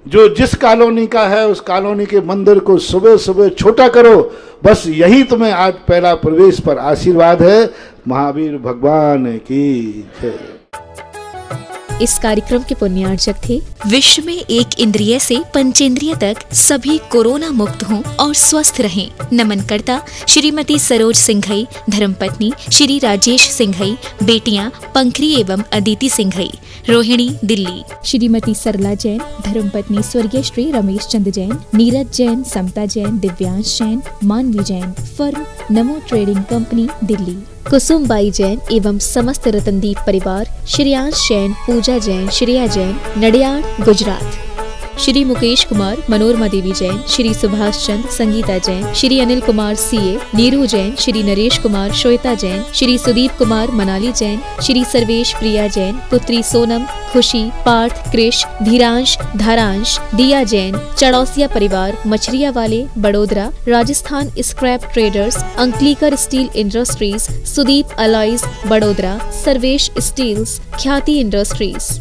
जो जिस कॉलोनी का है उस कॉलोनी के मंदिर को सुबह सुबह छोटा करो, बस यही तुम्हें आज पहला प्रवेश पर आशीर्वाद है। महावीर भगवान की जय। इस कार्यक्रम के पुण्यार्चक थे विश्व में एक इंद्रिय से पंचेंद्रिय तक सभी कोरोना मुक्त हों और स्वस्थ रहें। नमनकर्ता श्रीमती सरोज सिंघई, धर्मपत्नी श्री राजेश सिंघई, बेटियां पंखरी एवं अदिति सिंघई, रोहिणी दिल्ली। श्रीमती सरला जैन, धर्मपत्नी स्वर्गीय श्री रमेश चंद जैन, नीरज जैन, समता जैन, दिव्यांश जैन, मानवी जैन। फर्म नमो ट्रेडिंग कंपनी, दिल्ली। कुसुमबाई जैन एवं समस्त रतनदीप परिवार, श्रेयांश जैन, पूजा जैन, श्रेया जैन, नडियाड, गुजरात। श्री मुकेश कुमार, मनोरमा देवी जैन, श्री सुभाष चंद, संगीता जैन, श्री अनिल कुमार सीए, नीरू जैन, श्री नरेश कुमार, श्वेता जैन, श्री सुदीप कुमार, मनाली जैन, श्री सर्वेश प्रिया जैन, पुत्री सोनम, खुशी, पार्थ, कृष, धीरांश, धारांश, दिया जैन, चड़ौसिया परिवार, मछरिया वाले, Vadodara, Rajasthan scrap traders, Ankalikar steel industries, Sudeep alloys, Vadodara, Sarvesh steels, Khyati industries.